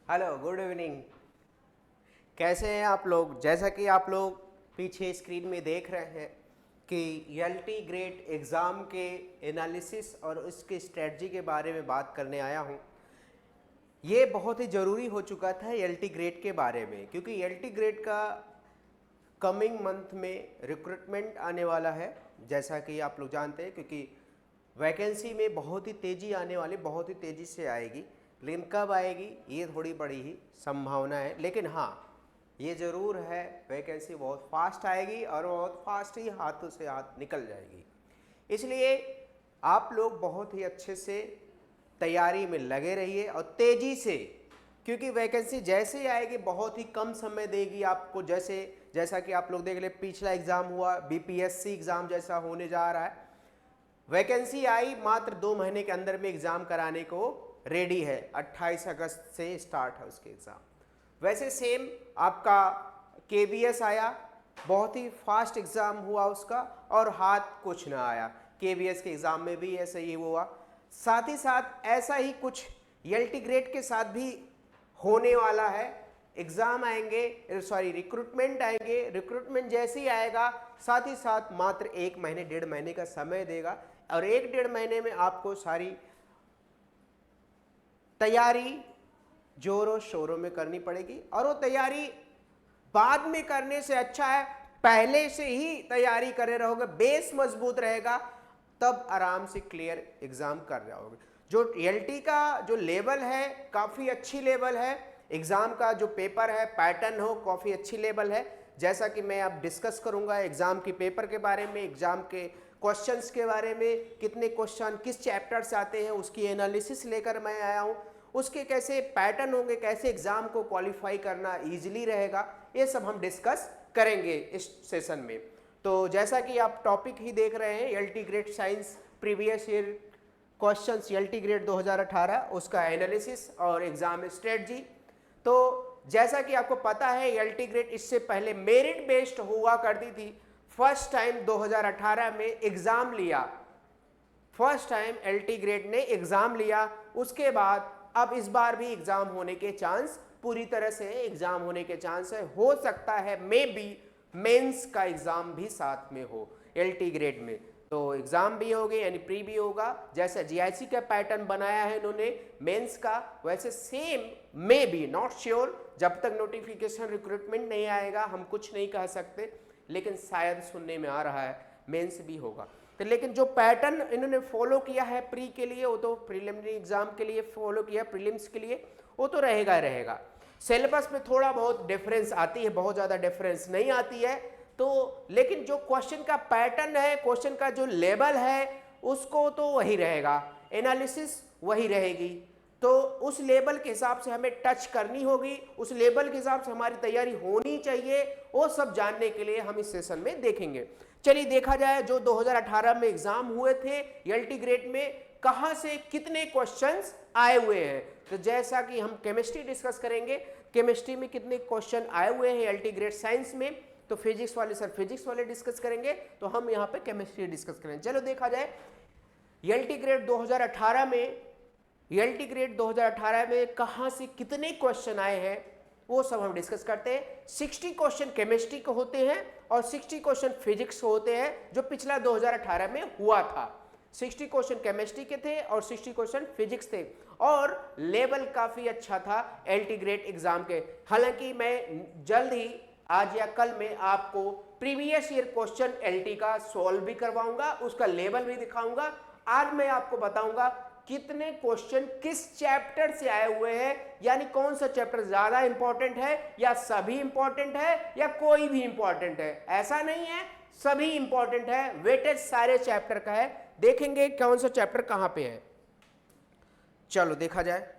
Hello, good evening. कैसे हैं आप लोग? जैसा कि आप लोग पीछे स्क्रीन में देख रहे हैं कि एलटी ग्रेड एग्ज़ाम के एनालिसिस और उसकी स्ट्रेटजी के बारे में बात करने आया हूं। ये बहुत ही ज़रूरी हो चुका था एलटी ग्रेड के बारे में, क्योंकि एलटी ग्रेड का कमिंग मंथ में रिक्रूटमेंट आने वाला है, जैसा कि आप लोग जानते हैं, क्योंकि वैकेंसी में बहुत ही तेज़ी आने वाली, बहुत ही तेज़ी से आएगी। लेकिन कब आएगी ये थोड़ी बड़ी ही संभावना है। लेकिन हाँ, ये ज़रूर है, वैकेंसी बहुत फास्ट आएगी और बहुत फास्ट ही हाथों से हाथ निकल जाएगी। इसलिए आप लोग बहुत ही अच्छे से तैयारी में लगे रहिए और तेज़ी से, क्योंकि वैकेंसी जैसे ही आएगी बहुत ही कम समय देगी आपको। जैसा कि आप लोग देख ले, पिछला एग्ज़ाम हुआ बीपीएससी एग्ज़ाम जैसा होने जा रहा है। वैकेंसी आई, मात्र 2 महीने के अंदर में एग्ज़ाम कराने को रेडी है। 28 अगस्त से स्टार्ट है उसके एग्ज़ाम। वैसे सेम आपका केबीएस आया, बहुत ही फास्ट एग्ज़ाम हुआ उसका और हाथ कुछ ना आया। केबीएस के एग्ज़ाम में भी ऐसा ही हुआ। साथ ही साथ ऐसा ही कुछ एलटी ग्रेड के साथ भी होने वाला है। एग्ज़ाम आएंगे, सॉरी रिक्रूटमेंट आएंगे। रिक्रूटमेंट जैसे ही आएगा, साथ ही साथ मात्र 1 महीने 1.5 महीने का समय देगा और 1-1.5 महीने में आपको सारी तैयारी जोरों शोरों में करनी पड़ेगी। और वो तैयारी बाद में करने से अच्छा है पहले से ही तैयारी करे रहोगे, बेस मजबूत रहेगा, तब आराम से क्लियर एग्जाम कर जाओगे। जो एलटी का जो लेवल है काफ़ी अच्छी लेवल है। एग्ज़ाम का जो पेपर है, पैटर्न हो, काफ़ी अच्छी लेवल है। जैसा कि मैं अब डिस्कस करूंगा एग्ज़ाम के पेपर के बारे में, एग्ज़ाम के क्वेश्चंस के बारे में, कितने क्वेश्चन किस चैप्टर से आते हैं उसकी एनालिसिस लेकर मैं आया हूं। उसके कैसे पैटर्न होंगे, कैसे एग्ज़ाम को क्वालिफाई करना ईजिली रहेगा, ये सब हम डिस्कस करेंगे इस सेशन में। तो जैसा कि आप टॉपिक ही देख रहे हैं, LT grade science previous year questions LT grade 2018, उसका एनालिसिस और एग्ज़ाम स्ट्रेटजी। तो जैसा कि आपको पता है एलटी ग्रेड इससे पहले मेरिट बेस्ड हुआ करती थी। फर्स्ट टाइम 2018 में एग्ज़ाम लिया, फर्स्ट टाइम एलटी ग्रेड ने एग्ज़ाम लिया। उसके बाद अब इस बार भी एग्ज़ाम होने के चांस, पूरी तरह से एग्ज़ाम होने के चांस है। हो सकता है मे बी मेंस का एग्ज़ाम भी साथ में हो एलटी ग्रेड में। तो एग्ज़ाम भी होगी यानी प्री भी होगा। जैसे जीआईसी का पैटर्न बनाया है इन्होंने मेंस का, वैसे same may be, not sure, जब तक नोटिफिकेशन रिक्रूटमेंट नहीं आएगा हम कुछ नहीं कह सकते, लेकिन शायद सुनने में आ रहा है मेंस भी होगा। तो लेकिन जो पैटर्न इन्होंने फॉलो किया है प्री के लिए, वो तो प्रीलिमिनरी एग्जाम के लिए फॉलो किया, प्रीलिम्स के लिए वो तो रहेगा रहेगा। सिलेबस में थोड़ा बहुत डिफरेंस आती है, बहुत ज़्यादा डिफरेंस नहीं आती है। तो लेकिन जो क्वेश्चन का पैटर्न है, क्वेश्चन का जो लेवल है, उसको तो वही रहेगा, एनालिसिस वही रहेगी। तो उस लेवल के हिसाब से हमें टच करनी होगी, उस लेवल के हिसाब से हमारी तैयारी होनी चाहिए, वो सब जानने के लिए हम इस सेशन में देखेंगे। चलिए देखा जाए, जो 2018 में एग्जाम हुए थे एलटी ग्रेड में, कहां से कितने क्वेश्चंस आए हुए हैं। तो जैसा कि हम केमिस्ट्री डिस्कस करेंगे, केमिस्ट्री में कितने क्वेश्चन आए हुए हैं एलटी ग्रेड साइंस में, तो फिजिक्स वाले सर फिजिक्स वाले डिस्कस करेंगे, तो हम यहाँ पे केमिस्ट्री डिस्कस करेंगे। चलो देखा जाए एलटी ग्रेड 2018 में, एलटी ग्रेड 2018 में कहां से कितने क्वेश्चन आए हैं वो सब हम डिस्कस करते हैं। 60 क्वेश्चन केमिस्ट्री के होते हैं और 60 क्वेश्चन फिजिक्स होते हैं, जो पिछला 2018 में हुआ था। 60 क्वेश्चन केमिस्ट्री के थे और 60 क्वेश्चन फिजिक्स थे, और लेवल काफी अच्छा था एलटी ग्रेड एग्जाम के। हालांकि मैं जल्द ही आज या कल में आपको प्रीवियस ईयर क्वेश्चन एलटी का सॉल्व भी करवाऊंगा, उसका लेवल भी दिखाऊंगा। आज मैं आपको बताऊंगा कितने क्वेश्चन किस चैप्टर से आए हुए हैं, यानी कौन सा चैप्टर ज्यादा इंपॉर्टेंट है, या सभी इंपॉर्टेंट है, या कोई भी इंपॉर्टेंट है। ऐसा नहीं है, सभी इंपॉर्टेंट है, वेटेज सारे चैप्टर का है। देखेंगे कौन सा चैप्टर कहां पे है। चलो देखा जाए।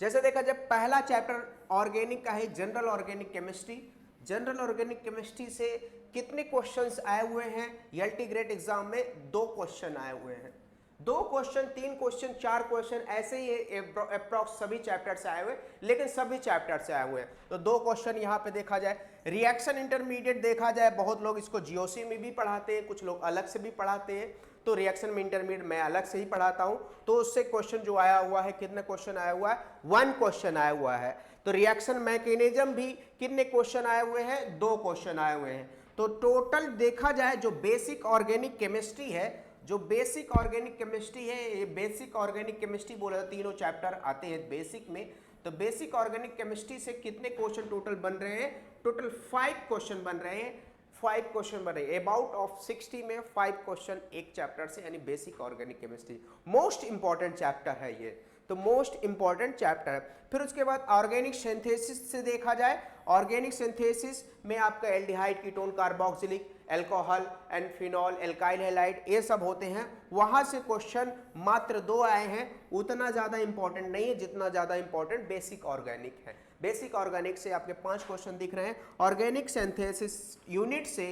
जैसे देखा जाए, पहला चैप्टर ऑर्गेनिक का है, general organic chemistry. General organic chemistry से कितने क्वेश्चंस आए हुए हैं एलटी ग्रेड एग्जाम में? 2 क्वेश्चन आए हुए हैं। 2 क्वेश्चन, 3 क्वेश्चन, 4 क्वेश्चन ऐसे ही अप्रॉक्स सभी चैप्टर से आए हुए, लेकिन सभी चैप्टर से आए हुए हैं। तो 2 क्वेश्चन यहाँ पे देखा जाए। रिएक्शन इंटरमीडिएट देखा जाए, बहुत लोग इसको जीओसी में भी पढ़ाते हैं, कुछ लोग अलग से भी पढ़ाते हैं। तो रिएक्शन में इंटरमीडिएट मैं अलग से ही पढ़ाता हूँ। तो उससे क्वेश्चन जो आया हुआ है, कितने क्वेश्चन आया हुआ है? 1 क्वेश्चन आया हुआ है। तो रिएक्शन मैकेनिज्म भी कितने क्वेश्चन आए हुए हैं? 2 क्वेश्चन आए हुए हैं। तो टोटल देखा जाए जो बेसिक ऑर्गेनिक केमिस्ट्री है, जो बेसिक ऑर्गेनिक केमिस्ट्री है, ये बेसिक ऑर्गेनिक केमिस्ट्री बोला, तीनों चैप्टर आते हैं बेसिक में। तो बेसिक ऑर्गेनिक केमिस्ट्री से कितने क्वेश्चन टोटल बन रहे हैं? टोटल 5 क्वेश्चन बन रहे हैं। 5 क्वेश्चन बन रहे हैं। अबाउट ऑफ 60 में 5 क्वेश्चन एक चैप्टर से, यानी basic organic chemistry most important chapter है ये। तो मोस्ट इंपॉर्टेंट चैप्टर है। फिर उसके बाद ऑर्गेनिक सिंथेसिस से देखा जाए, ऑर्गेनिक सिंथेसिस में आपका aldehyde, ketone, carboxylic, alcohol and phenol, alkyl halide, ये सब होते हैं। वहां से क्वेश्चन मात्र 2 आए हैं। उतना ज्यादा इंपॉर्टेंट नहीं है जितना ज्यादा इंपॉर्टेंट बेसिक ऑर्गेनिक है। बेसिक ऑर्गेनिक से आपके 5 क्वेश्चन दिख रहे हैं। ऑर्गेनिक सिंथेसिस यूनिट से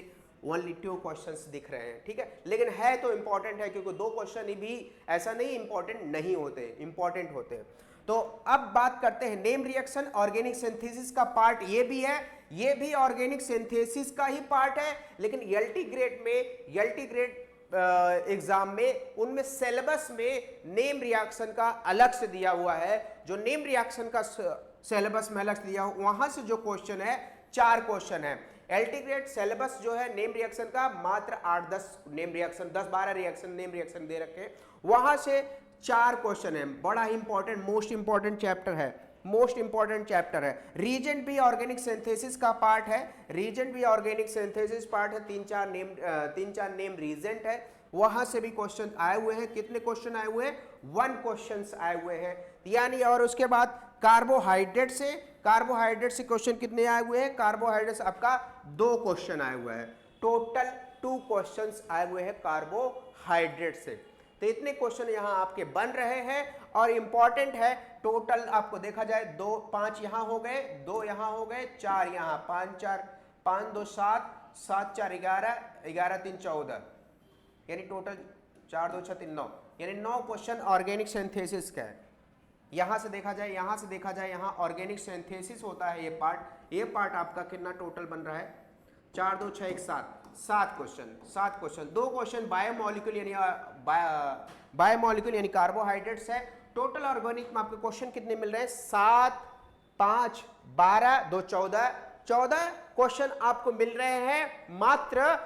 ओनली 2 क्वेश्चंस दिख रहे हैं। ठीक है, लेकिन है तो इंपॉर्टेंट है, क्योंकि 2 क्वेश्चन भी ऐसा नहीं इंपॉर्टेंट नहीं होते, इंपॉर्टेंट होते हैं। तो अब बात करते हैं नेम रिएक्शन। ऑर्गेनिक सिंथेसिस का पार्ट ये भी है, ये भी ऑर्गेनिक सिंथेसिस का ही पार्ट है। लेकिन एलटी ग्रेड में, एलटी ग्रेड एग्जाम में, उनमें सिलेबस में नेम रिएक्शन का अलग से दिया हुआ है। जो नेम रिएक्शन का सिलेबस में अलग से दिया हुआ, वहां से जो क्वेश्चन है 4 क्वेश्चन है। एलटी ग्रेड सिलेबस जो है नेम रिएक्शन का मात्र 8-10 name reaction, 10-12 reaction name reaction दे रखे हैं, वहां से 4 क्वेश्चन है। बड़ा इंपॉर्टेंट, मोस्ट इंपॉर्टेंट चैप्टर है, मोस्ट इंपॉर्टेंट चैप्टर है। रीजेंट भी ऑर्गेनिक सिंथेसिस का पार्ट है, रीजेंट भी ऑर्गेनिक सिंथेसिस पार्ट है। 3-4 नेम रीजेंट है, वहां से भी क्वेश्चन आए हुए हैं। कितने क्वेश्चन आए हुए हैं? 1 क्वेश्चन आए हुए हैं, यानी। और उसके बाद कार्बोहाइड्रेट से, कार्बोहाइड्रेट से क्वेश्चन कितने आए हुए हैं? कार्बोहाइड्रेट से आपका 2 क्वेश्चन आए हुए हैं। टोटल 2 क्वेश्चन आए हुए हैं कार्बोहाइड्रेट से। तो इतने क्वेश्चन यहाँ आपके बन रहे हैं और इंपॉर्टेंट है। टोटल आपको देखा जाए 5 यहाँ हो गए, 2 यहाँ हो गए, 4 यहाँ, 5 2 7, 7 4 11, 11 3 14, यानी टोटल 4 2 6 3 9, यानी 9 क्वेश्चन ऑर्गेनिक सिंथेसिस का है। यहां से देखा जाए, यहां से देखा जाए, यहां ऑर्गेनिक सिंथेसिस होता है ये पार्ट आपका कितना टोटल बन रहा है? 4 2 6 1 7 क्वेश्चन, 7 क्वेश्चन। 2 क्वेश्चन बायोमोलिक्यूल यानी बायोमोलिक्यूल यानी कार्बोहाइड्रेट्स है। टोटल ऑर्गेनिक में आपके क्वेश्चन कितने मिल रहे हैं? 7 5 12 2 14, 14 क्वेश्चन आपको मिल रहे हैं मात्र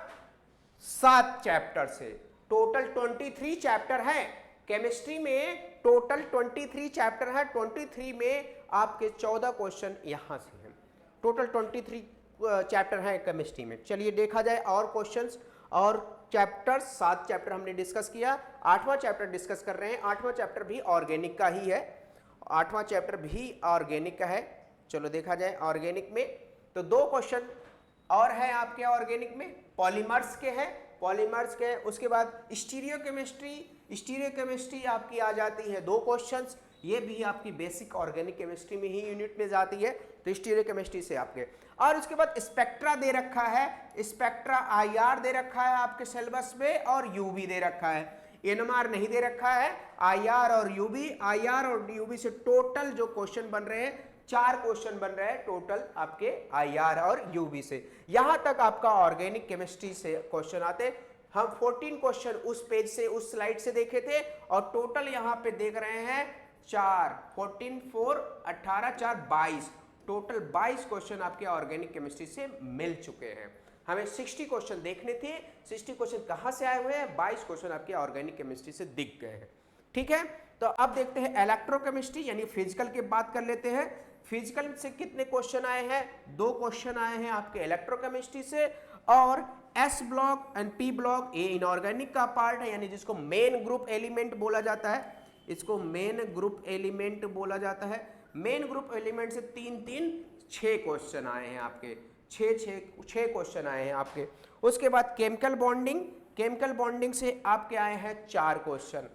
7 चैप्टर से। टोटल 23 चैप्टर है केमिस्ट्री में, टोटल 23 चैप्टर है। 23 में आपके 14 क्वेश्चन यहां से हैं। टोटल 23 चैप्टर है केमिस्ट्री में। चलिए देखा जाए और क्वेश्चंस और चैप्टर्स। 7 चैप्टर हमने डिस्कस किया, 8वां चैप्टर डिस्कस कर रहे हैं। 8वां चैप्टर भी ऑर्गेनिक का ही है, 8वां चैप्टर भी ऑर्गेनिक का है। चलो देखा जाए ऑर्गेनिक में, तो 2 क्वेश्चन और है आपके ऑर्गेनिक में, पॉलीमर्स के हैं, पॉलीमर्स के। उसके बाद स्टीरियोकेमिस्ट्री, स्टीरियोकेमिस्ट्री आपकी आ जाती है 2 क्वेश्चंस, ये भी आपकी बेसिक ऑर्गेनिक केमिस्ट्री में ही यूनिट में जाती है। तो स्टीरियोकेमिस्ट्री से आपके, और उसके बाद स्पेक्ट्रा दे रखा है, स्पेक्ट्रा IR दे रखा है आपके सिलेबस में, और UV दे रखा है। NMR नहीं दे रखा है, IR और UV, IR और UV से टोटल जो क्वेश्चन बन रहे हैं 4 क्वेश्चन बन रहे हैं टोटल आपके IR और UV से। यहां तक आपका ऑर्गेनिक केमिस्ट्री से क्वेश्चन आते। हम 14 क्वेश्चन उस पेज से, उस स्लाइड से देखे थे, और टोटल यहां पे देख रहे हैं 4 14 4 18 4 22, टोटल 22 क्वेश्चन आपके ऑर्गेनिक केमिस्ट्री से मिल चुके हैं। हमें 60 क्वेश्चन देखने थे, 60 क्वेश्चन कहां से आए हुए हैं? 22 क्वेश्चन आपके ऑर्गेनिक केमिस्ट्री से दिख गए हैं। ठीक है, तो अब देखते हैं इलेक्ट्रोकेमिस्ट्री यानी फिजिकल की बात कर लेते हैं। फिजिकल से कितने क्वेश्चन आए हैं? 2 क्वेश्चन आए हैं आपके इलेक्ट्रोकेमिस्ट्री से, और S block and P block ये इनऑर्गेनिक का पार्ट है, यानी जिसको मेन ग्रुप एलिमेंट बोला जाता है, इसको मेन ग्रुप एलिमेंट बोला जाता है। मेन ग्रुप एलिमेंट से 6 क्वेश्चन आए हैं आपके, 6 क्वेश्चन आए हैं आपके। उसके बाद केमिकल बॉन्डिंग, केमिकल बॉन्डिंग से आपके आए हैं 4 क्वेश्चन,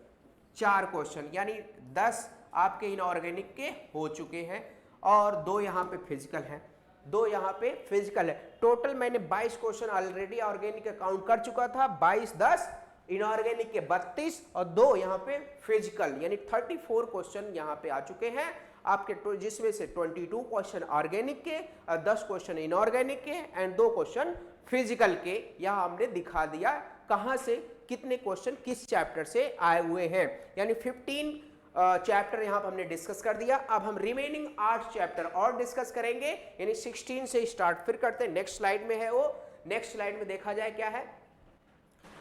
4 क्वेश्चन, यानी 10 आपके इनऑर्गेनिक के हो चुके हैं, और 2 यहाँ पे फिजिकल है, 2 यहाँ पे फिजिकल है। टोटल मैंने 22 क्वेश्चन ऑलरेडी ऑर्गेनिक का काउंट कर चुका था, 22 10 इनऑर्गेनिक के 32 और 2 यहाँ पे फिजिकल, यानी 34 क्वेश्चन यहाँ पे आ चुके हैं आपके, जिसमें से 22 क्वेश्चन ऑर्गेनिक के और 10 क्वेश्चन इनऑर्गेनिक के एंड 2 क्वेश्चन फिजिकल के। यहाँ हमने दिखा दिया कहाँ से कितने क्वेश्चन किस चैप्टर से आए हुए हैं, यानी 15 चैप्टर यहाँ पर हमने डिस्कस कर दिया। अब हम रिमेनिंग 8 चैप्टर और डिस्कस करेंगे, यानी 16 से स्टार्ट फिर करते हैं। नेक्स्ट स्लाइड में है वो, नेक्स्ट स्लाइड में देखा जाए क्या है।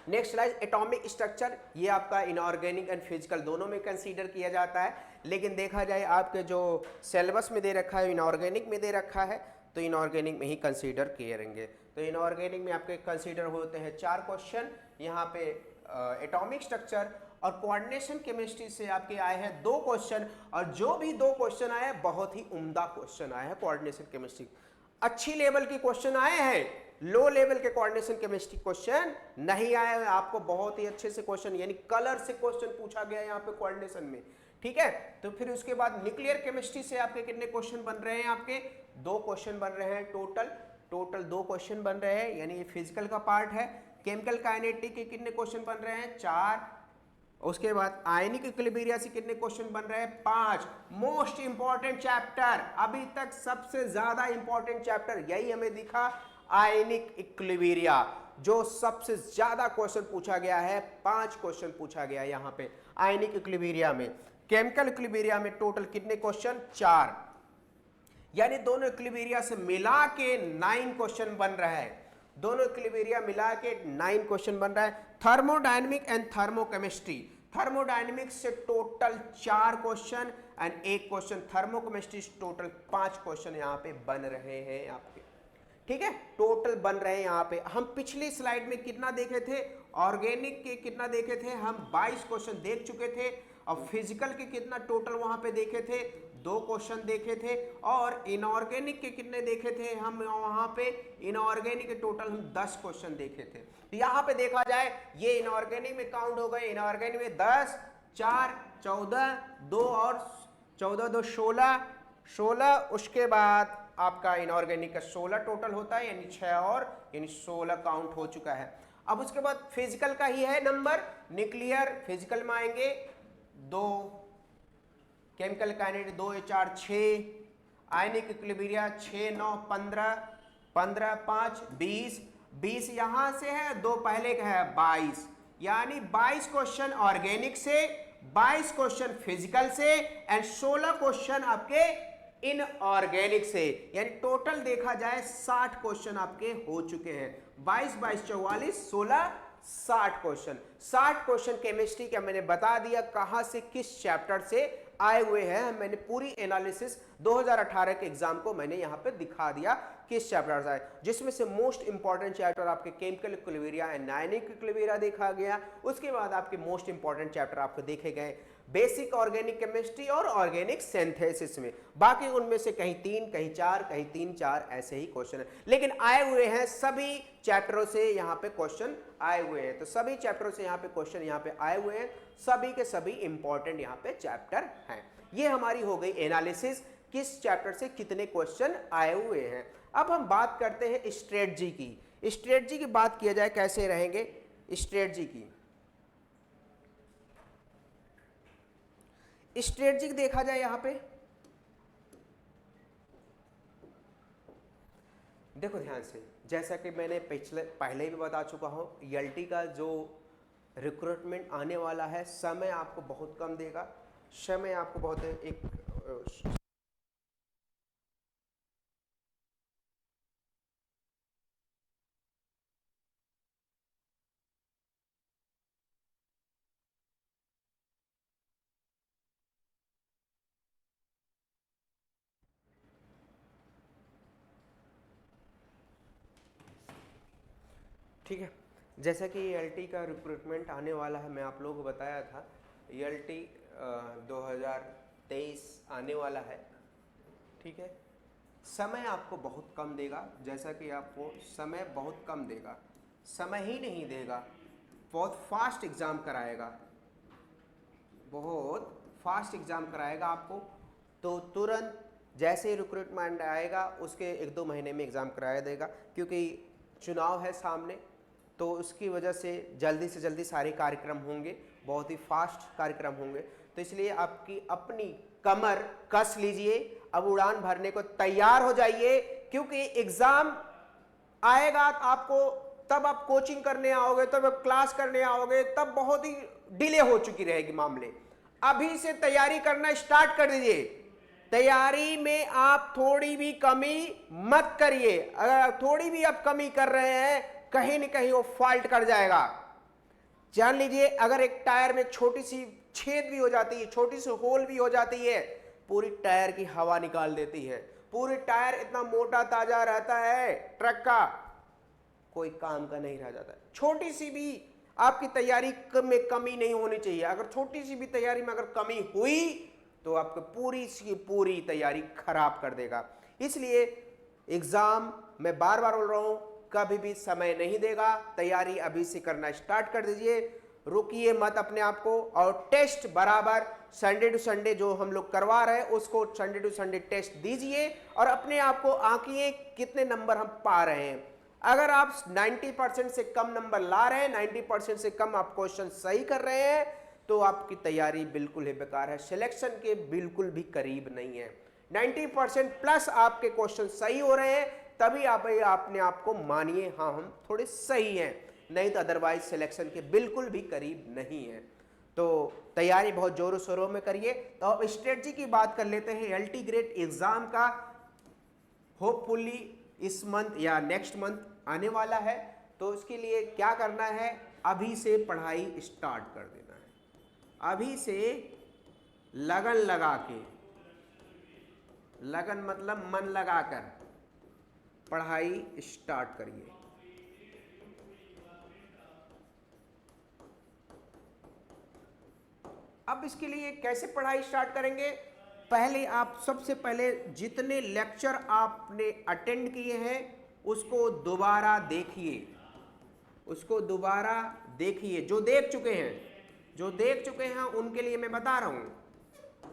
नेक्स्ट स्लाइड एटॉमिक स्ट्रक्चर, ये आपका इनऑर्गेनिक एंड फिजिकल दोनों में कंसीडर किया जाता है, लेकिन देखा जाए आपके जो सिलेबस में दे रखा है इनऑर्गेनिक में दे रखा है, तो इनऑर्गेनिक में ही कंसीडर करेंगे। तो इनऑर्गेनिक में आपके कंसीडर होते हैं 4 क्वेश्चन यहाँ पे एटॉमिक स्ट्रक्चर, और कोऑर्डिनेशन केमिस्ट्री से आपके आए हैं 2 क्वेश्चन, और जो भी 2 क्वेश्चन आए हैं बहुत ही उम्दा क्वेश्चन आए हैं कोऑर्डिनेशन केमिस्ट्री। अच्छी लेवल के क्वेश्चन आए हैं, लो लेवल के कोऑर्डिनेशन केमिस्ट्री क्वेश्चन नहीं आए हैं। आपको बहुत ही अच्छे से क्वेश्चन, यानी कलर से क्वेश्चन पूछा गया है यहाँ पे कोऑर्डिनेशन में, ठीक है। तो फिर उसके बाद न्यूक्लियर केमिस्ट्री से आपके कितने क्वेश्चन बन रहे हैं, आपके 2 क्वेश्चन बन रहे हैं टोटल 2 क्वेश्चन बन रहे हैं, यानी ये फिजिकल का पार्ट है। केमिकल काइनेटिक के कितने क्वेश्चन बन रहे हैं, 4। उसके बाद आयनिक इक्विलिब्रियम से कितने क्वेश्चन बन रहे हैं, 5। मोस्ट इंपॉर्टेंट चैप्टर, अभी तक सबसे ज्यादा इंपॉर्टेंट चैप्टर यही हमें दिखा, आयनिक इक्विलिब्रियम, जो सबसे ज्यादा क्वेश्चन पूछा गया है। 5 क्वेश्चन पूछा गया है यहाँ पे आयनिक इक्विलिब्रियम में। केमिकल इक्विलिब्रियम में टोटल कितने क्वेश्चन, 4, यानी दोनों इक्विलिब्रियम से मिला के 9 क्वेश्चन बन रहा है। दोनों इक्विलिब्रियम मिला के 9 क्वेश्चन बन रहा है। थर्मोडायनेमिक एंड थर्मोकेमिस्ट्री, थर्मोडायनेमिक्स से total 4 question and 1 question, thermochemistry से टोटल 5 क्वेश्चन यहाँ पे बन रहे हैं आपके, ठीक है, टोटल बन रहे हैं यहाँ पे। हम पिछली स्लाइड में कितना देखे थे, ऑर्गेनिक के कितना देखे थे हम, 22 क्वेश्चन देख चुके थे, और फिजिकल के कितना टोटल वहां पे देखे थे, 2 क्वेश्चन देखे थे, और इनऑर्गेनिक के कितने देखे थे हम वहां पे, इनऑर्गेनिक के टोटल हम 10 क्वेश्चन देखे थे। तो यहाँ पे देखा जाए ये इनऑर्गेनिक में काउंट हो गए, इनऑर्गेनिक में 10, 4, 14, 2 और 14, 2 16, उसके बाद आपका इनऑर्गेनिक का 16 टोटल होता है, यानी 6 और यानी 16 काउंट हो चुका है। अब उसके बाद फिजिकल का ही है नंबर, न्यूक्लियर फिजिकल में आएंगे 2, केमिकल काइनेटिक 2, 4, 6, आयनिक इक्विलिब्रियम 6, 9, 15, 5, 20 यहां से है, 2 पहले का है 22, यानी 22 क्वेश्चन ऑर्गेनिक से, 22 क्वेश्चन फिजिकल से एंड 16 क्वेश्चन आपके इनऑर्गेनिक से, यानी टोटल देखा जाए 60 क्वेश्चन आपके हो चुके हैं। 22, 22, 44, 16, 60 क्वेश्चन। 60 क्वेश्चन केमिस्ट्री का मैंने बता दिया कहां से किस चैप्टर से आए हुए हैं। मैंने पूरी एनालिसिस 2018 के एग्जाम को मैंने यहां पे दिखा दिया किस चैप्टर से आए, जिसमें से मोस्ट इंपॉर्टेंट चैप्टर आपके chemical equilibrium and ionic equilibrium देखा गया। उसके बाद आपके मोस्ट इंपॉर्टेंट चैप्टर आपको देखे गए बेसिक ऑर्गेनिक केमिस्ट्री और ऑर्गेनिक सिंथेसिस में। बाकी उनमें से कहीं 3, कहीं 4, कहीं 3, 4 ऐसे ही क्वेश्चन है, लेकिन आए हुए हैं सभी चैप्टरों से यहाँ पे क्वेश्चन आए हुए हैं। तो सभी चैप्टरों से यहाँ पे क्वेश्चन यहाँ पे आए हुए हैं, सभी के सभी इंपॉर्टेंट यहाँ पे चैप्टर हैं। ये हमारी हो गई एनालिसिस किस चैप्टर से कितने क्वेश्चन आए हुए हैं। अब हम बात करते हैं स्ट्रेटजी की। स्ट्रेटजी की बात किया जाए कैसे रहेंगे स्ट्रेटजी की। स्ट्रेटजी देखा जाए यहां पे, देखो ध्यान से, जैसा कि मैंने पहले भी बता चुका हूं, ईएलटी का जो रिक्रूटमेंट आने वाला है, समय आपको बहुत कम देगा, समय आपको बहुत एक ठीक है। जैसा कि ईएलटी का रिक्रूटमेंट आने वाला है, मैं आप लोगों को बताया था ईएलटी 2023 आने वाला है, ठीक है। समय आपको बहुत कम देगा, जैसा कि आपको समय बहुत कम देगा, समय ही नहीं देगा, बहुत फास्ट एग्ज़ाम कराएगा, बहुत फास्ट एग्ज़ाम कराएगा आपको। तो तुरंत जैसे ही रिक्रूटमेंट आएगा उसके 1-2 महीने में एग्ज़ाम कराया देगा, क्योंकि चुनाव है सामने, तो उसकी वजह से जल्दी सारे कार्यक्रम होंगे, बहुत ही फास्ट कार्यक्रम होंगे। तो इसलिए आपकी अपनी कमर कस लीजिए, अब उड़ान भरने को तैयार हो जाइए, क्योंकि एग्जाम आएगा तो आपको, तब आप कोचिंग करने आओगे, तब आप क्लास करने आओगे, तब बहुत ही डिले हो चुकी रहेगी मामले। अभी से तैयारी करना स्टार्ट कर दीजिए। तैयारी में आप थोड़ी भी कमी मत करिए। अगर थोड़ी भी आप कमी कर रहे हैं, कहीं न कहीं वो फॉल्ट कर जाएगा। जान लीजिए, अगर एक टायर में छोटी सी छेद भी हो जाती है, छोटी सी होल भी हो जाती है, पूरी टायर की हवा निकाल देती है। पूरी टायर इतना मोटा ताजा रहता है ट्रक का, कोई काम का नहीं रह जाता। छोटी सी भी आपकी तैयारी में कमी नहीं होनी चाहिए। अगर छोटी सी भी तैयारी में अगर कमी हुई तो आपको पूरी की पूरी तैयारी खराब कर देगा। इसलिए एग्जाम, मैं बार बार बोल रहा हूं, कभी भी समय नहीं देगा। तैयारी अभी से करना स्टार्ट कर दीजिए, रुकिए मत अपने आप को। और टेस्ट बराबर संडे टू संडे जो हम लोग करवा रहे हैं उसको संडे टू संडे टेस्ट दीजिए और अपने आप को आंकिए कितने नंबर हम पा रहे हैं। अगर आप 90% से कम नंबर ला रहे हैं, 90% से कम आप क्वेश्चन सही कर रहे हैं, तो आपकी तैयारी बिल्कुल ही बेकार है, सिलेक्शन के बिल्कुल भी करीब नहीं है। 90% प्लस आपके क्वेश्चन सही हो रहे हैं, तभी आप अपने आप को मानिए हाँ हम थोड़े सही हैं, नहीं तो अदरवाइज सिलेक्शन के बिल्कुल भी करीब नहीं है। तो तैयारी बहुत जोरों शोरों में करिए। तो अब स्ट्रेटजी की बात कर लेते हैं। एलटी ग्रेड एग्जाम का होपफुली इस मंथ या नेक्स्ट मंथ आने वाला है, तो उसके लिए क्या करना है, अभी से पढ़ाई स्टार्ट कर देना है। अभी से लगन लगा के, लगन मतलब मन लगाकर पढ़ाई स्टार्ट करिए। अब इसके लिए कैसे पढ़ाई स्टार्ट करेंगे, पहले आप सबसे पहले जितने लेक्चर आपने अटेंड किए हैं उसको दोबारा देखिए, उसको दोबारा देखिए। जो देख चुके हैं उनके लिए मैं बता रहा हूं,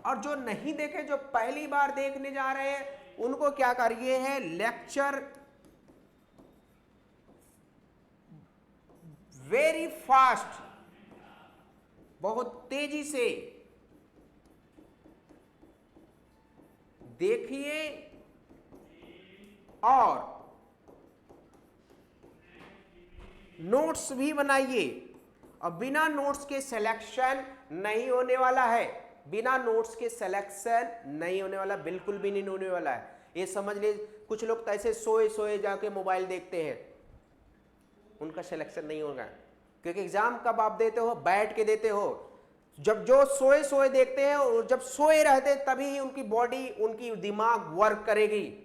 और जो नहीं देखे, जो पहली बार देखने जा रहे हैं, उनको क्या करिए है, लेक्चर वेरी फास्ट, बहुत तेजी से देखिए और नोट्स भी बनाइए। और बिना नोट्स के सिलेक्शन नहीं होने वाला है, बिना नोट्स के सिलेक्शन नहीं होने वाला, बिल्कुल भी नहीं होने वाला है। ये समझ ले, कुछ लोग तो ऐसे सोए सोए जाके मोबाइल देखते हैं, उनका सिलेक्शन नहीं होगा। क्योंकि एग्जाम कब आप देते हो, बैठ के देते हो। जब जो सोए सोए देखते हैं और जब सोए रहते तभी उनकी बॉडी, उनकी दिमाग वर्क करेगी।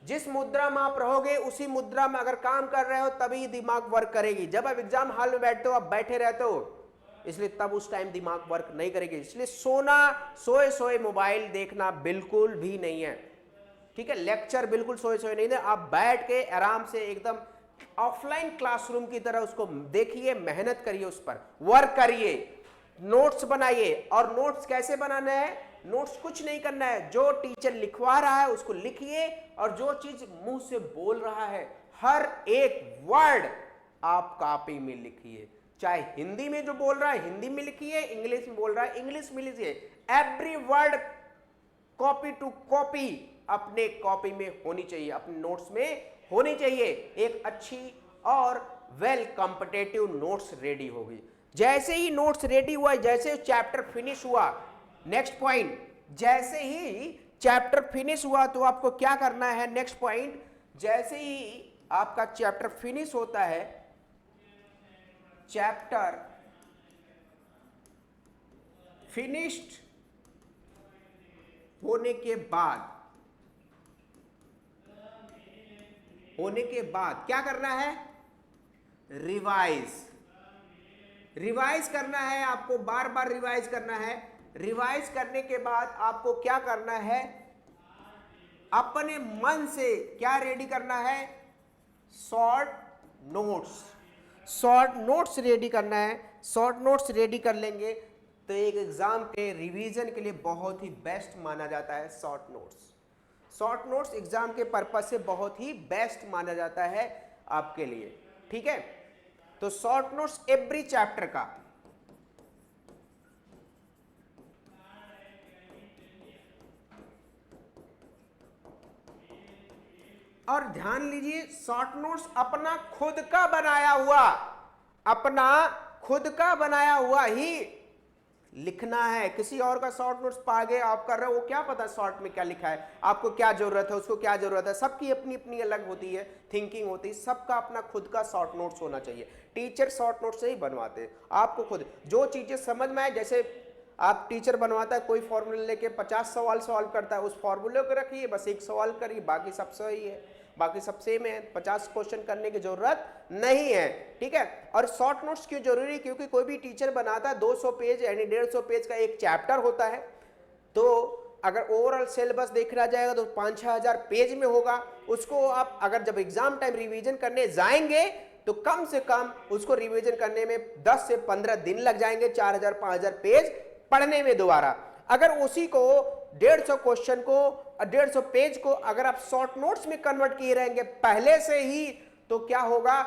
जिस मुद्रा में आप रहोगे उसी मुद्रा में अगर काम कर रहे हो तभी दिमाग वर्क करेगी। जब आप एग्जाम हॉल में बैठते हो, आप बैठे रहते हो, इसलिए तब उस टाइम दिमाग वर्क नहीं करेगी। इसलिए सोना, सोए सोए मोबाइल देखना बिल्कुल भी नहीं है, ठीक है। लेक्चर बिल्कुल सोए सोए नहीं दे, आप बैठ के आराम से एकदम ऑफलाइन क्लासरूम की तरह उसको देखिए, मेहनत करिए, उस पर वर्क करिए, नोट्स बनाइए। और नोट्स कैसे बनाना है, नोट्स कुछ नहीं करना है, जो टीचर लिखवा रहा है उसको लिखिए, और जो चीज मुंह से बोल रहा है हर एक वर्ड आप कॉपी में लिखिए। चाहे हिंदी में जो बोल रहा है हिंदी में लिखिए, इंग्लिश में बोल रहा है इंग्लिश में लिखिए। Every word copy to copy अपने कॉपी में होनी चाहिए, अपने नोट्स में होनी चाहिए। एक अच्छी और वेल कॉम्पिटेटिव नोट्स रेडी होगी। जैसे ही नोट्स रेडी हुआ, जैसे चैप्टर फिनिश हुआ, नेक्स्ट पॉइंट, जैसे ही चैप्टर फिनिश हुआ तो आपको क्या करना है, नेक्स्ट पॉइंट, जैसे ही आपका चैप्टर फिनिश होता है, चैप्टर फिनिश्ड होने के बाद क्या करना है, रिवाइज करना है। आपको बार बार रिवाइज करना है। रिवाइज करने के बाद आपको क्या करना है, अपने मन से क्या रेडी करना है, शॉर्ट नोट्स रेडी करना है। शॉर्ट नोट्स रेडी कर लेंगे तो एक एग्जाम के रिवीजन के लिए बहुत ही बेस्ट माना जाता है शॉर्ट नोट्स एग्जाम के पर्पस से बहुत ही बेस्ट माना जाता है आपके लिए, ठीक है। तो शॉर्ट नोट्स एवरी चैप्टर का, और ध्यान लीजिए शॉर्ट नोट्स अपना खुद का बनाया हुआ ही लिखना है। किसी और का शॉर्ट नोट्स पा गए आप कर रहे हो, वो क्या पता शॉर्ट में क्या लिखा है, आपको क्या जरूरत है, उसको क्या जरूरत है। सबकी अपनी अपनी अलग होती है थिंकिंग होती है, सबका अपना खुद का शॉर्ट नोट्स होना चाहिए। टीचर शॉर्ट नोट्स नहीं बनवाते हैं, आपको खुद जो चीजें समझ में आए, जैसे आप टीचर बनवाता है कोई फॉर्मूला लेके 50 सवाल सॉल्व करता है, उस फॉर्मूले को रखिए, बस एक सवाल करिए, बाकी सब सही है, बाकी सब सेम है, 50 क्वेश्चन करने की जरूरत नहीं है, ठीक है। और शॉर्ट नोट्स क्यों जरूरी, क्योंकि कोई भी टीचर बनाता है 200 पेज यानी 150 पेज का एक चैप्टर होता है, तो अगर ओवरऑल सिलेबस देखा जाएगा तो 5-6 हजार पेज में होगा। उसको आप अगर जब एग्जाम टाइम रिवीजन करने जाएंगे तो कम से कम उसको रिवीजन करने में 10 से 15 दिन लग जाएंगे, 4000-5000 पेज पढ़ने में दोबारा। अगर उसी को 150 क्वेश्चन को 150 पेज को अगर आप शॉर्ट नोट्स में कन्वर्ट किए रहेंगे पहले से ही, तो क्या होगा,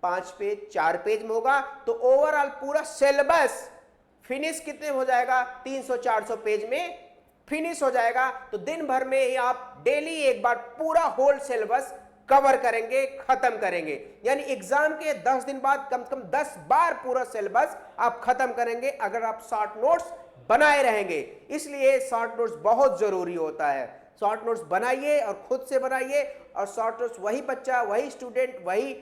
5 पेज 4 पेज में होगा, तो ओवरऑल पूरा सिलेबस फिनिश कितने हो जाएगा, 300-400 पेज में फिनिश हो जाएगा। तो दिन भर में ही आप डेली एक बार पूरा होल सिलेबस कवर करेंगे, खत्म करेंगे, यानी एग्जाम के 10 दिन बाद कम से कम 10 बार पूरा सिलेबस आप खत्म करेंगे अगर आप शॉर्ट नोट्स बनाए रहेंगे। इसलिए शॉर्ट नोट्स बहुत जरूरी होता है। शॉर्ट नोट्स बनाइए और खुद से बनाइए, और शॉर्ट नोट्स वही बच्चा, वही स्टूडेंट, वही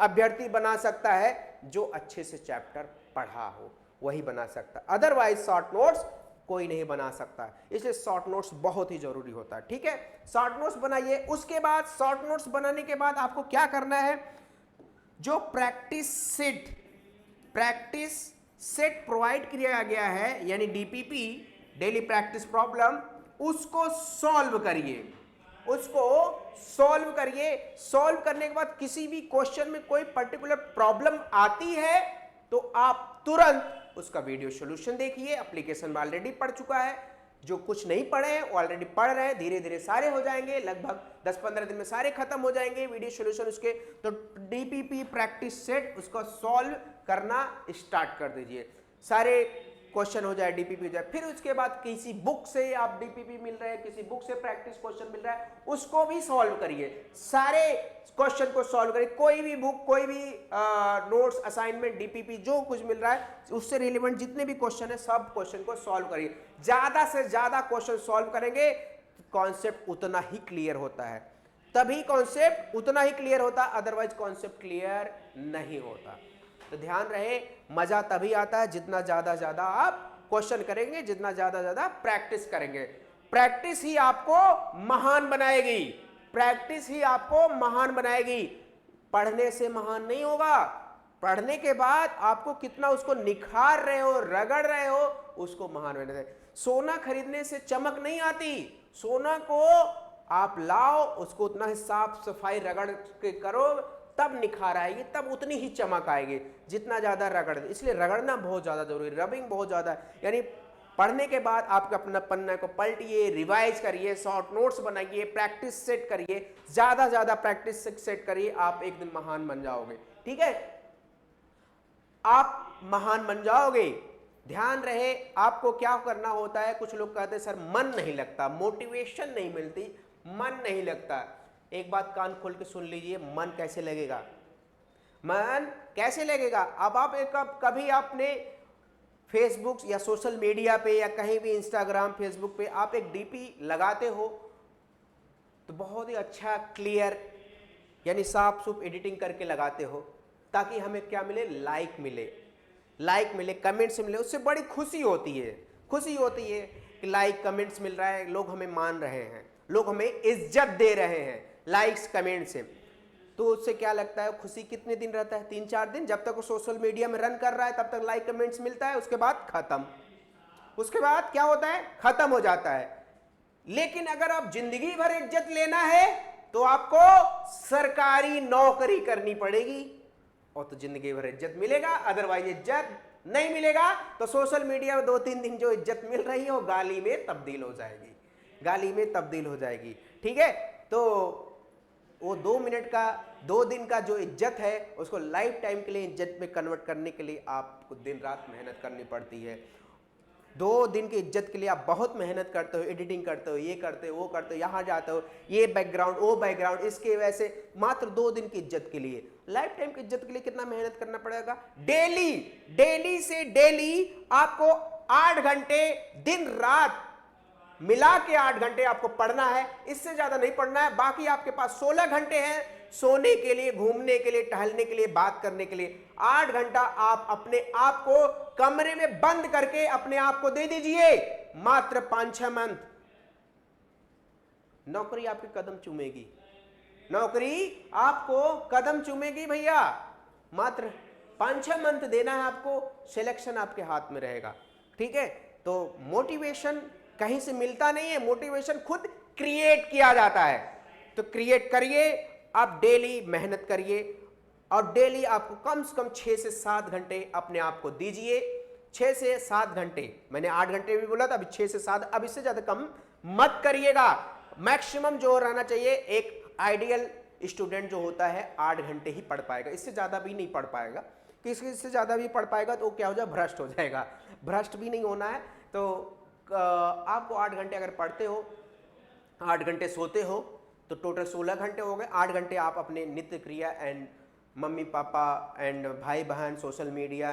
अभ्यर्थी बना सकता है जो अच्छे से चैप्टर पढ़ा हो, वही बना सकता है, अदरवाइज शॉर्ट नोट्स कोई नहीं बना सकता। इसलिए शॉर्ट नोट्स बहुत ही जरूरी होता है, ठीक है। शॉर्ट नोट्स बनाइए, उसके बाद शॉर्ट नोट्स बनाने के बाद आपको क्या करना है, जो प्रैक्टिस सेट प्रोवाइड किया गया है यानी डीपीपी डेली प्रैक्टिस प्रॉब्लम, उसको सॉल्व करिए, सॉल्व करने के बाद किसी भी क्वेश्चन में कोई पर्टिकुलर प्रॉब्लम आती है तो आप तुरंत उसका वीडियो सॉल्यूशन देखिए। एप्लीकेशन में ऑलरेडी पढ़ चुका है, जो कुछ नहीं पढ़े हैं वो ऑलरेडी पढ़ रहे हैं, धीरे धीरे सारे हो जाएंगे, लगभग 10-15 दिन में सारे खत्म हो जाएंगे वीडियो सॉल्यूशन उसके। तो डीपीपी प्रैक्टिस सेट उसको सॉल्व करना स्टार्ट कर दीजिए, सारे क्वेश्चन हो जाए, डीपीपी हो जाए। फिर उसके बाद किसी बुक से आप डीपीपी मिल रहे हैं, किसी बुक से प्रैक्टिस क्वेश्चन मिल रहा है, उसको भी सॉल्व करिए, सारे क्वेश्चन को सॉल्व करिए। कोई भी बुक, कोई भी नोट्स, असाइनमेंट, डीपीपी जो कुछ मिल रहा है उससे रिलेवेंट जितने भी क्वेश्चन है सब क्वेश्चन को सॉल्व करिए। ज्यादा से ज्यादा क्वेश्चन सॉल्व करेंगे कॉन्सेप्ट उतना ही क्लियर होता है, तभी कॉन्सेप्ट उतना ही क्लियर होता, अदरवाइज कॉन्सेप्ट क्लियर नहीं होता। तो ध्यान रहे, मजा तभी आता है जितना ज्यादा आप क्वेश्चन करेंगे, जितना ज्यादा प्रैक्टिस करेंगे। प्रैक्टिस ही आपको महान बनाएगी, प्रैक्टिस ही आपको महान बनाएगी। पढ़ने से महान नहीं होगा, पढ़ने के बाद आपको कितना उसको निखार रहे हो, रगड़ रहे हो, उसको महान बना दे। सोना खरीदने से चमक नहीं आती, सोना को आप लाओ, उसको उतना ही साफ सफाई रगड़ के करो, तब निखार आएगी, तब उतनी ही चमक आएगी जितना ज्यादा रगड़। इसलिए रगड़ना बहुत ज्यादा जरूरी, रबिंग बहुत ज्यादा, यानी पढ़ने के बाद आप अपना पन्ना को पलटिए, रिवाइज करिए, शॉर्ट नोट्स बनाइए, प्रैक्टिस सेट करिए, ज्यादा प्रैक्टिस सेट करिए, आप एक दिन महान बन जाओगे, ठीक है, आप महान बन जाओगे। ध्यान रहे, आपको क्या करना होता है, कुछ लोग कहते हैं सर मन नहीं लगता, मोटिवेशन नहीं मिलती, मन नहीं लगता। एक बात कान खोल के सुन लीजिए, मन कैसे लगेगा, मन कैसे लगेगा। अब आप कभी आपने फेसबुक या सोशल मीडिया पे या कहीं भी इंस्टाग्राम, फेसबुक पे आप एक डीपी लगाते हो तो बहुत ही अच्छा क्लियर यानी साफ सुफ एडिटिंग करके लगाते हो, ताकि हमें क्या मिले, लाइक मिले, कमेंट्स मिले, उससे बड़ी खुशी होती है कि लाइक कमेंट्स मिल रहा है, लोग हमें मान रहे हैं, लोग हमें इज्जत दे रहे हैं लाइक्स कमेंट से। तो उससे क्या लगता है, खुशी कितने दिन रहता है, 3-4 दिन, जब तक वो सोशल मीडिया में रन कर रहा है तब तक लाइक कमेंट्स मिलता है, उसके बाद खत्म, उसके बाद क्या होता है, खत्म हो जाता है। लेकिन अगर आप जिंदगी भर इज्जत लेना है तो आपको सरकारी नौकरी करनी पड़ेगी, और तो जिंदगी भर इज्जत मिलेगा, अदरवाइज इज्जत नहीं मिलेगा। तो सोशल मीडिया में 2-3 दिन जो इज्जत मिल रही है वो गाली में तब्दील हो जाएगी, ठीक है। तो वो 2 मिनट का 2 दिन का जो इज्जत है उसको लाइफ टाइम के लिए इज्जत में कन्वर्ट करने के लिए आपको दिन रात मेहनत करनी पड़ती है। 2 दिन की इज्जत के लिए आप बहुत मेहनत करते हो, एडिटिंग करते हो, ये करते हो, वो करते हो, यहाँ जाते हो, ये बैकग्राउंड, वो बैकग्राउंड, इसके वजह से मात्र 2 दिन की इज्जत के लिए। लाइफ टाइम की इज्जत के लिए कितना मेहनत करना पड़ेगा? डेली, डेली से डेली आपको 8 घंटे दिन रात मिला के 8 घंटे आपको पढ़ना है, इससे ज्यादा नहीं पढ़ना है। बाकी आपके पास 16 घंटे हैं सोने के लिए, घूमने के लिए, टहलने के लिए, बात करने के लिए। 8 घंटा आप अपने आप को कमरे में बंद करके अपने आप को दे दीजिए। मात्र 5-6 मंथ नौकरी आपके कदम चूमेगी, नौकरी आपको कदम चूमेगी भैया। मात्र 5-6 मंथ देना है आपको, सिलेक्शन आपके हाथ में रहेगा। ठीक है, तो मोटिवेशन कहीं से मिलता नहीं है, मोटिवेशन खुद क्रिएट किया जाता है। तो क्रिएट करिए, आप डेली मेहनत करिए और डेली आपको कम से कम 6 से 7 घंटे अपने आप को दीजिए। 6 से 7 घंटे, मैंने 8 घंटे भी बोला था, अभी 6 से 7, अब इससे ज्यादा कम मत करिएगा। मैक्सिमम जो रहना चाहिए, एक आइडियल स्टूडेंट जो होता है 8 घंटे ही पढ़ पाएगा, इससे ज्यादा भी नहीं पढ़ पाएगा। क्योंकि इससे ज्यादा भी पढ़ पाएगा तो क्या हो जाए, भ्रष्ट हो जाएगा। भ्रष्ट भी नहीं होना है। तो आपको 8 घंटे अगर पढ़ते हो, 8 घंटे सोते हो, तो टोटल 16 घंटे हो गए। 8 घंटे आप अपने नित्य क्रिया एंड मम्मी पापा एंड भाई बहन, social media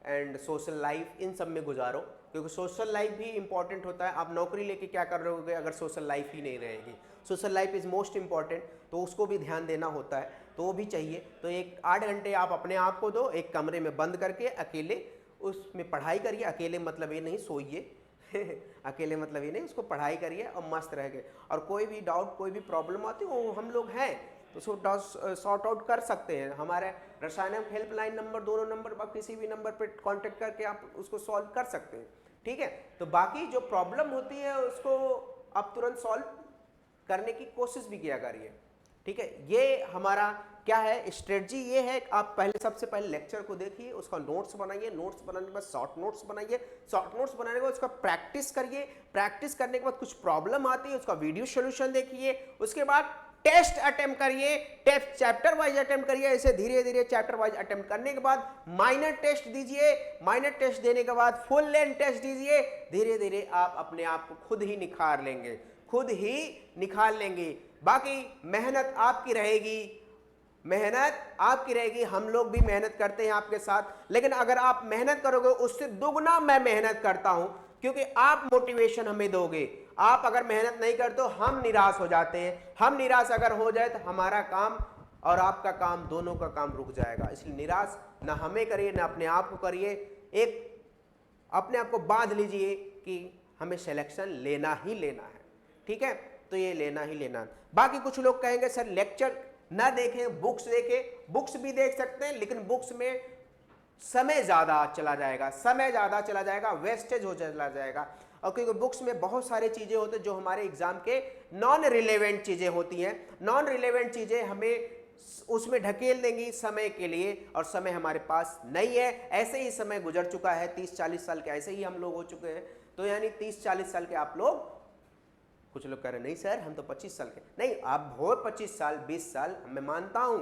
and social life, इन सब में गुजारो। क्योंकि सोशल लाइफ भी इंपॉर्टेंट होता है। आप नौकरी लेके क्या कर रहोगे अगर सोशल लाइफ ही नहीं रहेगी? Social life is most important, तो उसको भी ध्यान देना होता है, तो वो भी चाहिए। तो एक 8 घंटे आप अपने आप को दो, एक कमरे में बंद करके अकेले उसमें पढ़ाई करिए। अकेले मतलब ये नहीं सोइए अकेले मतलब ये नहीं, उसको पढ़ाई करिए और मस्त रह गए। और कोई भी डाउट, कोई भी प्रॉब्लम आती है, वो हम लोग हैं तो उसको सॉर्ट आउट कर सकते हैं। हमारे रसायन हेल्पलाइन नंबर, दोनों नंबर पर, किसी भी नंबर पर कांटेक्ट करके आप उसको सॉल्व कर सकते हैं। ठीक है, तो बाकी जो प्रॉब्लम होती है उसको आप तुरंत सॉल्व करने की कोशिश भी किया करिए। ठीक है, ये हमारा क्या है, स्ट्रेटजी ये है। आप पहले, सबसे पहले लेक्चर को देखिए, उसका नोट्स बनाइए, नोट्स बनाने के बाद शॉर्ट नोट्स बनाइए, शॉर्ट नोट्स बनाने के बाद उसका प्रैक्टिस करिए, प्रैक्टिस करने के बाद कुछ प्रॉब्लम आती है उसका वीडियो सोल्यूशन देखिए, उसके बाद टेस्ट अटेम्प्ट करिए, टेस्ट चैप्टर वाइज अटेम्प्ट करिए। ऐसे धीरे धीरे चैप्टर वाइज अटेम्प्ट करने के बाद माइनर टेस्ट दीजिए, माइनर टेस्ट देने के बाद फुल लेंथ टेस्ट दीजिए। धीरे धीरे आप अपने आप को खुद ही निखार लेंगे, खुद ही निखार लेंगे। बाकी मेहनत आपकी रहेगी, मेहनत आपकी रहेगी। हम लोग भी मेहनत करते हैं आपके साथ, लेकिन अगर आप मेहनत करोगे उससे दुगना मैं मेहनत करता हूं, क्योंकि आप मोटिवेशन हमें दोगे। आप अगर मेहनत नहीं करते तो हम निराश हो जाते हैं। हम निराश अगर हो जाए तो हमारा काम और आपका काम, दोनों का काम रुक जाएगा। इसलिए निराश ना हमें करिए, ना अपने आप को करिए। एक अपने आप को बांध लीजिए कि हमें सिलेक्शन लेना ही लेना है। ठीक है, तो ये लेना ही लेना है। बाकी कुछ लोग कहेंगे सर लेक्चर ना देखें, बुक्स देखें। बुक्स भी देख सकते हैं, लेकिन बुक्स में समय ज्यादा चला जाएगा, समय ज्यादा चला जाएगा, वेस्टेज हो चला जाएगा। और क्योंकि बुक्स में बहुत सारी चीजें होती हैं जो हमारे एग्जाम के नॉन रिलेवेंट चीजें होती हैं। नॉन रिलेवेंट चीजें हमें उसमें ढकेल देंगी समय के लिए, और समय हमारे पास नहीं है। ऐसे ही समय गुजर चुका है, 30-40 साल के ऐसे ही हम लोग हो चुके हैं। तो यानी 30-40 साल के आप लोग, कुछ लोग कह रहे नहीं सर हम तो 25 साल के, नहीं आप हो 25 साल 20 साल, मैं मानता हूं,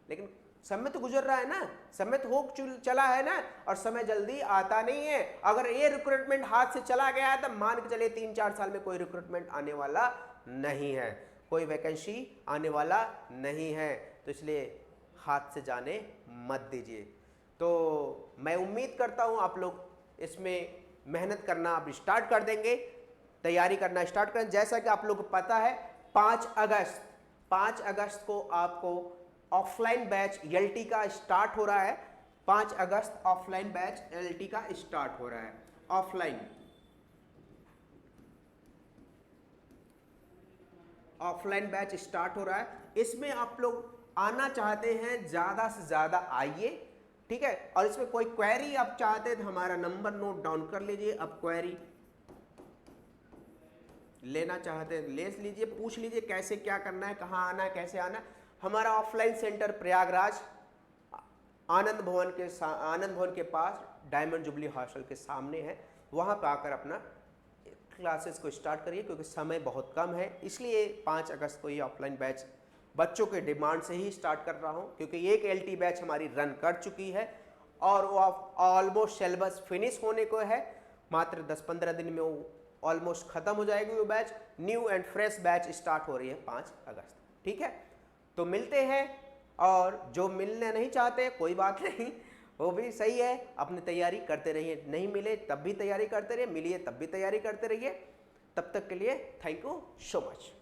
लेकिन समय तो गुजर रहा है ना, समय तो हो चला है ना, और समय जल्दी आता नहीं है। अगर ये रिक्रूटमेंट हाथ से चला गया है तो मान के चलिए 3-4 साल में कोई रिक्रूटमेंट आने वाला नहीं है, कोई वैकेंसी आने वाला नहीं है। तो इसलिए हाथ से जाने मत दीजिए। तो मैं उम्मीद करता हूं आप लोग इसमें मेहनत करना अब स्टार्ट कर देंगे, तैयारी करना स्टार्ट करें। जैसा कि आप लोग को पता है 5 अगस्त को आपको ऑफलाइन बैच एलटी का स्टार्ट हो रहा है। 5 अगस्त ऑफलाइन बैच एलटी का स्टार्ट हो रहा है। ऑफलाइन बैच स्टार्ट हो रहा है। इसमें आप लोग आना चाहते हैं ज्यादा से ज्यादा आइए। ठीक है, और इसमें कोई क्वेरी आप चाहते हैं तो हमारा नंबर नोट डाउन कर लीजिए। अब क्वेरी लेना चाहते हैं ले लीजिए, पूछ लीजिए कैसे क्या करना है, कहाँ आना है, कैसे आना है। हमारा ऑफलाइन सेंटर प्रयागराज आनंद भवन के पास डायमंड जुबली हॉस्टल के सामने है। वहाँ पर आकर अपना क्लासेस को स्टार्ट करिए, क्योंकि समय बहुत कम है, इसलिए 5 अगस्त को ये ऑफलाइन बैच बच्चों के डिमांड से ही स्टार्ट कर रहा हूं, क्योंकि एक LT बैच हमारी रन कर चुकी है और वो ऑलमोस्ट सिलेबस फिनिश होने को है, मात्र 10-15 दिन में वो ऑलमोस्ट खत्म हो जाएगी वो batch. New and fresh batch start हो रही है 5 अगस्त। ठीक है, तो मिलते हैं, और जो मिलना नहीं चाहते कोई बात नहीं, वो भी सही है, अपनी तैयारी करते रहिए, नहीं मिले तब भी तैयारी करते रहिए, मिलिए तब भी तैयारी करते रहिए। तब तक के लिए थैंक यू सो मच।